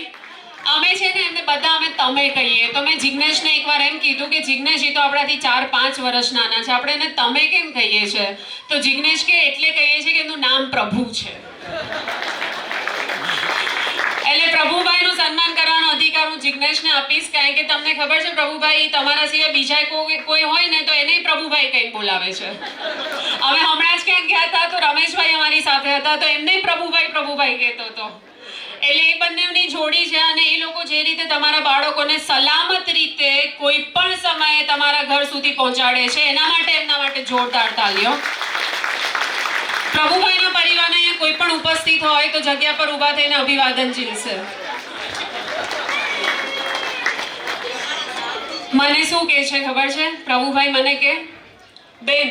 અમે છે ને એમને બધા અમે તમે કહીએ. તો મેં જિગ્નેશને એકવાર એમ કીધું કે જિગ્નેશ એ તો આપણાથી 4-5 વર્ષ નાના છે, આપણે એને તમે કેમ કહીએ છે? તો જિગ્નેશ કે એટલે કહીએ છે કે એનું નામ પ્રભુ છે. એટલે પ્રભુભાઈનું સન્માન કરવાનો અધિકાર હું જિગ્નેશને આપીશ, કારણ કે તમને ખબર છે પ્રભુભાઈ તમારા સિવાય બીજા કોઈ હોય ને તો એને પ્રભુભાઈ કઈ બોલાવે છે. અમે હમણાં જ ક્યાંક ગયા હતા તો રમેશભાઈ અમારી સાથે હતા તો એમને પ્રભુભાઈ કહેતો હતો. એટલે એ બંનેની જોડી છે અને એ લોકો જે રીતે તમારા બાળકોને સલામત રીતે કોઈ પણ સમયે તમારા ઘર સુધી પહોંચાડે છે એમના માટે જોરદાર તાલીઓ. પ્રભુભાઈના પરિવારને અહીંયા કોઈ પણ ઉપસ્થિત હોય તો જગ્યા પર ઊભા થઈને અભિવાદન ઝીલશે. મને શું કહે છે ખબર છે પ્રભુભાઈ? મને કે બેન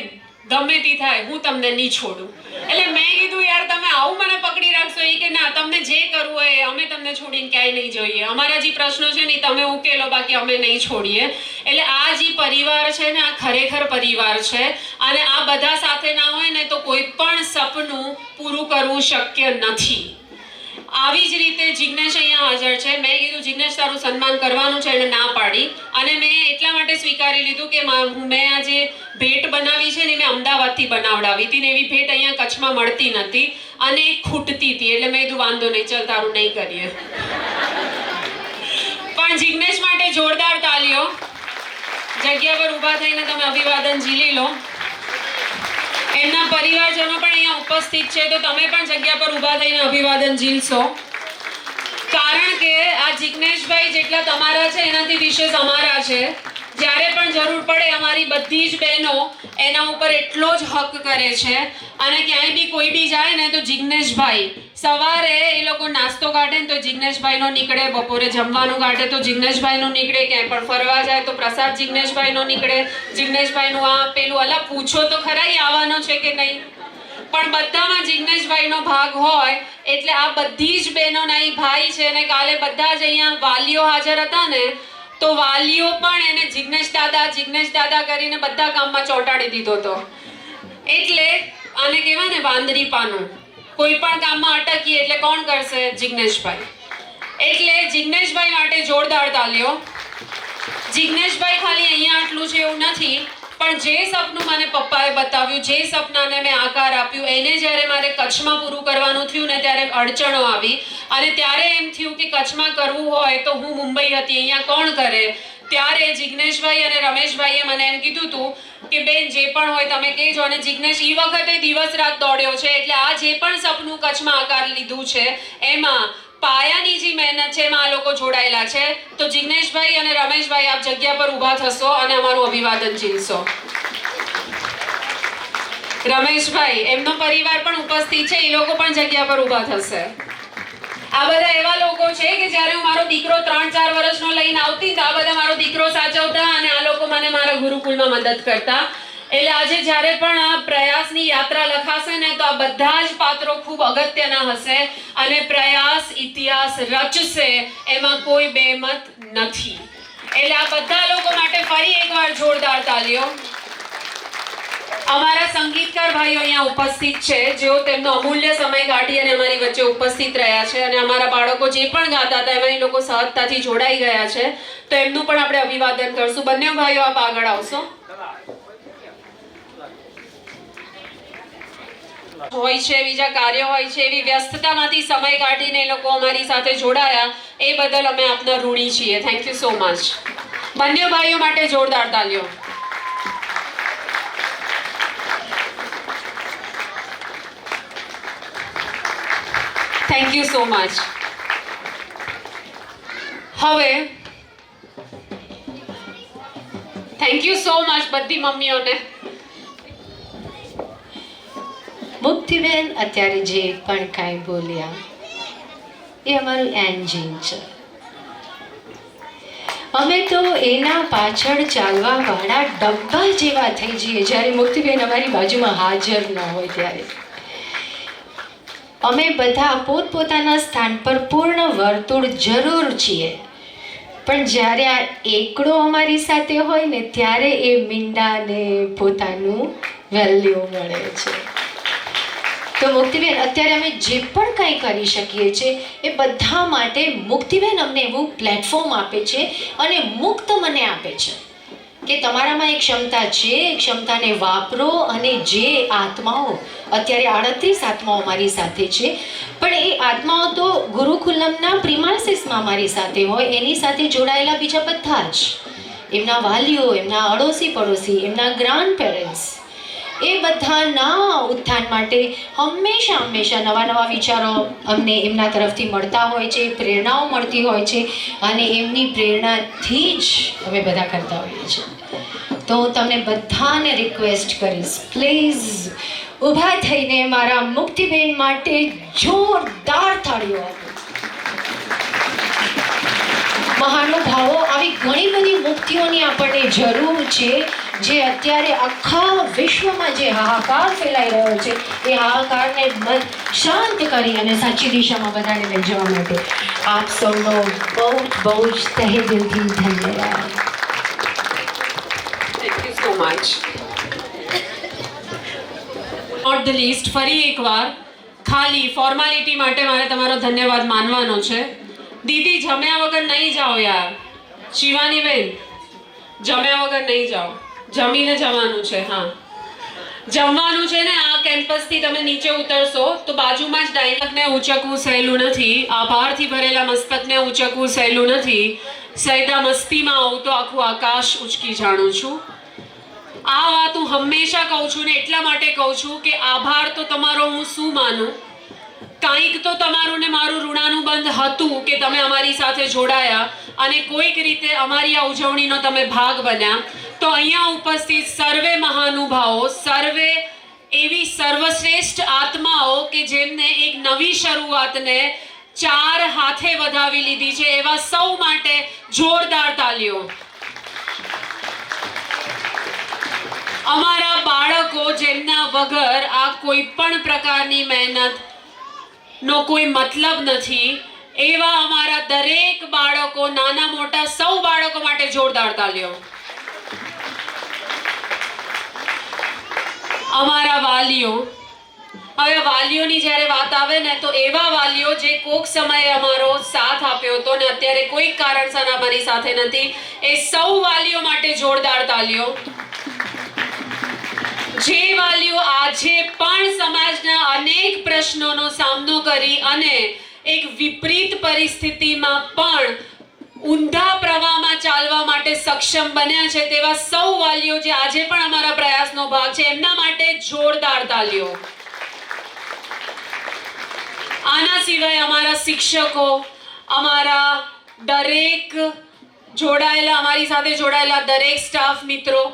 ગમે તે થાય હું તમને નહીં છોડું. એટલે મેં કીધું યાર તમે આવું મને પકડી રાખશો? એ કે ના, તમને જે કરવું હોય અમે તમને છોડીને ક્યાંય નહીં જોઈએ. અમારા જે પ્રશ્નો છે ને તમે ઉકેલો, બાકી અમે નહીં છોડીએ. એટલે આ જે પરિવાર છે ને આ ખરેખર પરિવાર છે અને આ બધા સાથે ના હોય ને તો કોઈ પણ સપનું પૂરું કરવું શક્ય નથી. આવી જ રીતે જિગ્નેશ અહીંયા હાજર છે. મેં કીધું જિગ્નેશ તારું સન્માન કરવાનું છે, એને ના પાડી અને મેં એટલા માટે સ્વીકારી લીધું કે મેં આ જે ભેટ બનાવી છે ને મેં અમદાવાદથી બનાવડાવી હતી ને એવી ભેટ અહીંયા કચ્છમાં મળતી નથી અને ખૂટતી હતી. એટલે મેં કીધું વાંધો નહીં, ચાલ તારું નહીં કરીએ. પણ જિગ્નેશ માટે જોરદાર તાલીઓ. જગ્યા પર ઊભા થઈને તમે અભિવાદન ઝીલી લો. એમના પરિવારજનો પણ અહીંયા ઉપસ્થિત છે તો તમે પણ જગ્યા પર ઊભા થઈને અભિવાદન ઝીલશો. કારણ કે આ જિગ્નેશભાઈ જેટલા તમારા છે એનાથી વિશેષ અમારા છે. જ્યારે પણ જરૂર પડે અમારી બધી જ બહેનો એના ઉપર એટલો જ હક કરે છે. અને ક્યાંય બી કોઈ બી જાય ને તો જિજ્ઞેશભાઈ સવારે એ લોકો નાસ્તો કાઢે ને તો જિજ્ઞેશભાઈનો નીકળે, બપોરે જમવાનું કાઢે તો જિજ્ઞેશભાઈનો નીકળે, ક્યાંય પણ ફરવા જાય તો પ્રસાદ જિજ્ઞેશભાઈનો નીકળે, જિજ્ઞેશભાઈનું આ પેલું. અલા પૂછો તો ખરા ઈ આવવાનો છે કે નહીં, પણ બધામાં જિજ્ઞેશભાઈનો ભાગ હોય એટલે આ બધી જ બહેનોના ઈ ભાઈ છે. અને કાલે બધા જ અહીંયા વાલીઓ હાજર હતા ને તો વાલીઓ પણ એને જિજ્ઞેશ દાદા કરીને બધા કામમાં ચોંટાડી દીધો હતો. એટલે આને કહેવાય ને વાંદરી પાનું, કોઈ પણ કામમાં અટકીએ એટલે કોણ કરશે? જિજ્ઞેશભાઈ. એટલે જિજ્ઞેશભાઈ માટે જોરદાર તાલીઓ. જિજ્ઞેશભાઈ ખાલી અહીંયા આટલું છે એવું નથી, પણ જે સપનું મને પપ્પાએ બતાવ્યું, જે સપનાને મેં આકાર આપ્યું, એને જ્યારે મારે કચ્છમાં પૂરું કરવાનું થયું ને ત્યારે અડચણો આવી અને ત્યારે એમ થયું કે કચ્છમાં કરવું હોય તો હું મુંબઈ હતી, અહીંયા કોણ કરે? ત્યારે જિજ્ઞેશભાઈ અને રમેશભાઈએ મને એમ કીધું હતું કે બેન જે પણ હોય તમે કહેજો. અને જિજ્ઞેશ એ વખતે દિવસ રાત દોડ્યો છે એટલે આ જે પણ સપનું કચ્છમાં આકાર લીધું છે એમાં પાયાની જે મહેનત છે એમાં આ લોકો જોડાયેલા છે. તો જિજ્ઞેશભાઈ અને રમેશભાઈ આપ જગ્યા પર ઊભા થશો અને અમારું અભિવાદન ઝીલશો. રમેશભાઈ એમનો પરિવાર પણ ઉપસ્થિત છે, એ લોકો પણ જગ્યા પર ઊભા થશે. આ બધા એવા લોકો છે કે જ્યારે હું મારો દીકરો 3-4 વર્ષનો લઈને આવતી તો આ બધા મારો દીકરો સાચવતા અને આ લોકો મને મારા ગુરુકુળમાં મદદ કરતા. એટલે આજે જ્યારે પણ આ પ્રયાસની યાત્રા લખાશે ને તો આ બધા જ પાત્રો ખૂબ અગત્યના હશે અને પ્રયાસ ઇતિહાસ રચશે એમાં કોઈ બેમત નથી. એટલે આ બધા લોકો માટે ફરી એકવાર જોરદાર તાલીઓ. અમારા સંગીતકાર ભાઈઓ અહીંયા ઉપસ્થિત છે જેઓ તેમનો અમૂલ્ય સમય કાઢી અને અમારી વચ્ચે ઉપસ્થિત રહ્યા છે અને અમારા બાળકો જે પણ ગાતા હતા એમાં એ લોકો સહજતાથી જોડાઈ ગયા છે તો એમનું પણ આપણે અભિવાદન કરશું. બંને ભાઈઓ આપ આગળ આવશો. હોય છે બીજા કાર્ય હોય છે એવી વ્યસ્તતામાંથી સમય કાઢીને એ લોકો અમારી સાથે જોડાયા એ બદલ અમે આપના ઋણી છીએ. Thank you so much. બંને ભાઈઓ માટે જોરદાર તાલીઓ. Thank you so much. હવે થેન્ક યુ સો મચ બધી મમ્મીઓને. મુક્તિબેન અત્યારે જે પણ કાંઈ બોલ્યા એ અમારું એન્જિન છે. અમે તો એના પાછળ ચાલવાવાળા ડબ્બા જેવા થઈ જઈએ જ્યારે મુક્તિબેન અમારી બાજુમાં હાજર ન હોય ત્યારે. અમે બધા પોતપોતાના સ્થાન પર પૂર્ણ વર્તુળ જરૂર છીએ, પણ જ્યારે આ એકડો અમારી સાથે હોય ને ત્યારે એ મીંડાને પોતાનું વેલ્યુ મળે છે. તો મુક્તિબેન અત્યારે અમે જે પણ કંઈ કરી શકીએ છીએ એ બધા માટે મુક્તિબેન અમને એવું પ્લેટફોર્મ આપે છે અને મુક્ત મને આપે છે કે તમારામાં એક ક્ષમતા છે, એ ક્ષમતાને વાપરો. અને જે આત્માઓ અત્યારે 38 આત્માઓ અમારી સાથે છે, પણ એ આત્માઓ તો ગુરુકુલમના પ્રિમાઇસીસમાં અમારી સાથે હોય, એની સાથે જોડાયેલા બીજા બધા જ એમના વાલીઓ, એમના અડોશી પડોશી, એમના ગ્રાન્ડ પેરેન્ટ્સ, એ બધાના ઉત્થાન માટે હંમેશા નવા નવા વિચારો અમને એમના તરફથી મળતા હોય છે, પ્રેરણાઓ મળતી હોય છે અને એમની પ્રેરણાથી જ અમે બધા કરતા હોઈએ છીએ. તો હું તમને બધાને રિક્વેસ્ટ કરીશ, પ્લીઝ ઊભા થઈને મારા મુક્તિબેન માટે જોરદાર તાળીઓ આપો. મહાનુભાવો, આવી ઘણી બધી મુક્તિઓની આપણને જરૂર છે જે અત્યારે આખા વિશ્વમાં જે હાહાકાર ફેલાઈ રહ્યો છે એ હાહાકારને શાંત કરી અને સાચી દિશામાં બધાને લઈ જવા માટે આપ સૌનો બહુ જ તહે દિલથી ધન્યવાદ. Thank you so much. Not the least, ફરી એકવાર ખાલી ફોર્માલિટી માટે મારે તમારો ધન્યવાદ માનવાનો છે. દીદી જમ્યા વગર નહીં જાઓ યાર. શિવાની બેન જમ્યા વગર નહીં જાઓ, જમીને જવાનું છે. હા જમવાનું છે ને. આ કેમ્પસથી તમે નીચે ઉતરશો તો બાજુમાં જ ડાયનકને ઉચકવું સહેલું નથી, આભારથી ભરેલા મસ્તકને ઉચકવું સહેલું નથી. સૈદા મસ્તીમાં આવું તો આખું આકાશ ઉચકી જાણું છું. આ વાત હું હંમેશા કહું છું ને એટલા માટે કહું છું કે આભાર તો તમારો હું શું માનું, કાંઈક તો તમારું ને મારું ઋણાનુબંધ હતું કે તમે અમારી સાથે જોડાયા અને કોઈક રીતે અમારી આ ઉજવણીનો તમે ભાગ બન્યા. તો અહીંયા ઉપસ્થિત સર્વે મહાનુભાવો, સર્વે એવી સર્વશ્રેષ્ઠ આત્માઓ કે જેમને એક નવી શરૂઆતને 4 હાથે વધાવી લીધી છે, એવા સૌ માટે જોરદાર તાલીઓ. અમારા બાળકો જેમના વગર આ કોઈ પણ પ્રકારની મહેનત નો કોઈ મતલબ નથી, એવા અમારા દરેક બાળકો, નાના મોટા સૌ બાળકો માટે જોરદાર તાલીઓ. અમારા વાલીઓ, હવે વાલીઓની જ્યારે વાત આવે ને તો એવા વાલીઓ જે કોઈક સમયે અમારો સાથ આપ્યો હતો ને અત્યારે કોઈક કારણસર અમારી સાથે નથી, એ સૌ વાલીઓ માટે જોરદાર તાલીઓ. જે વાલીઓ આજે પણ સમાજના અનેક પ્રશ્નોનો સામનો કરી અને એક વિપરીત પરિસ્થિતિમાં પણ ઊંધા પ્રવાહમાં ચાલવા માટે સક્ષમ બન્યા છે, તેવા સૌ વાલીઓ જે આજે પણ અમારા પ્રયાસનો ભાગ છે, એમના માટે જોરદાર તાલીઓ. આના સિવાય અમારા શિક્ષકો, અમારા દરેક જોડાયેલા, અમારી સાથે જોડાયેલા દરેક સ્ટાફ મિત્રો,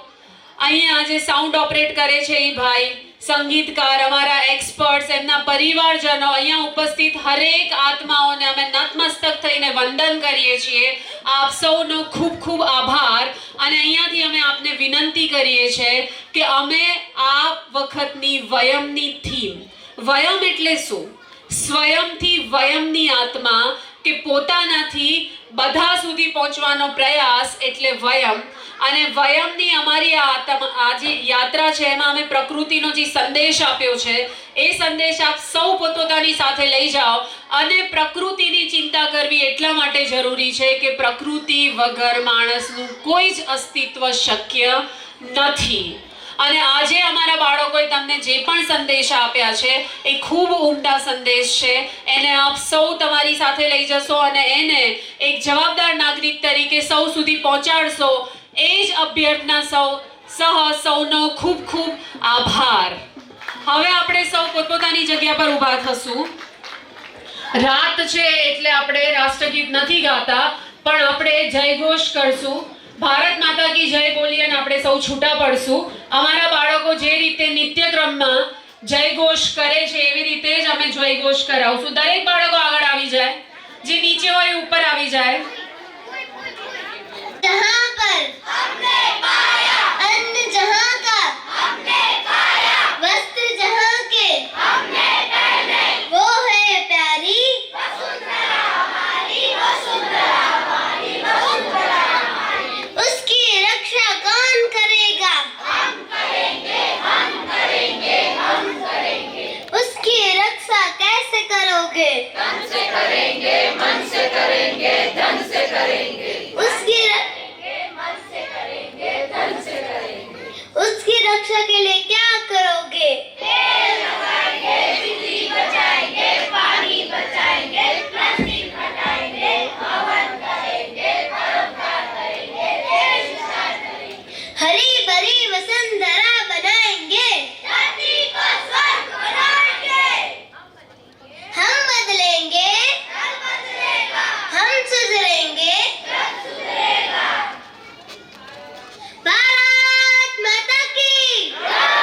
અહીંયા આજે સાઉન્ડ ઓપરેટ કરે છે એ ભાઈ, સંગીતકાર, અમારા એક્સપર્ટ્સ, એમના પરિવારજનો, અહીંયા ઉપસ્થિત હરેક આત્માઓને અમે નતમસ્તક થઈને વંદન કરીએ છીએ. આપ સૌનો ખૂબ ખૂબ આભાર. અને અહીંયાથી અમે આપને વિનંતી કરીએ છીએ કે અમે આ વખતની વયમની થીમ, વયમ એટલે શું? સ્વયંથી વયમની આત્મા, કે પોતાનાથી બધા સુધી પહોંચવાનો પ્રયાસ એટલે વયમ. અને વયમની અમારી આ જે યાત્રા છે એમાં અમે પ્રકૃતિનો જે સંદેશ આપ્યો છે એ સંદેશ આપ સૌ પોતપોતાની સાથે લઈ જાઓ. અને પ્રકૃતિની ચિંતા કરવી એટલા માટે જરૂરી છે કે પ્રકૃતિ વગર માણસનું કોઈ જ અસ્તિત્વ શક્ય નથી. અને આજે અમારા બાળકોએ તમને જે પણ સંદેશા આપ્યા છે એ ખૂબ ઉમદા સંદેશ છે. એને આપ સૌ તમારી સાથે લઈ જશો અને એને એક જવાબદાર નાગરિક તરીકે સૌ સુધી પહોંચાડશો. એ જ અભ્યર્થના સૌનો ખૂબ ખૂબ આભાર. હવે આપણે સૌ પોતપોતાની જગ્યા પર ઊભા થશું. રાત છે એટલે આપણે રાષ્ટ્રગીત નથી ગાતા, પણ આપણે જયઘોષ કરશું. ભારત માતા કી જય બોલી અને આપણે સૌ છૂટા પડશું. અમારા બાળકો જે રીતે નિત્યક્રમમાં જયઘોષ કરે છે એવી રીતે જ અમે જયઘોષ કરાવશું. દરેક બાળકો આગળ આવી જાય, જે નીચે હોય ઉપર આવી જાય. जहाँ पर हमने पाया अन्न जहाँ का हमने पाया वस्त्र जहाँ के हमने पहने वो है प्यारी वसुंधरा हमारी वसुंधरा हमारी वसुंधरा हमारी. उसकी रक्षा कौन करेगा? हम करेंगे हम करेंगे हम करेंगे. उसकी रक्षा कैसे करोगे? तन से करेंगे मन से करेंगे धन से करेंगे. उसकी रक्षा के लिए क्या करोगे? पेड़ लगाएंगे, बिजली बचाएंगे, पानी बचाएंगे, प्लास्टिक हटाएंगे, हवन करेंगे, परोपकार करेंगे, देश विस्तार करेंगे. हरी भरी वसुंधरा बनाएंगे, धरती को स्वर्ग बनाएंगे. हम बदलेंगे, कल बदलेगा. हम सुधरेंगे, जग सुधरेगा. भारत माता की जय.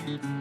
है।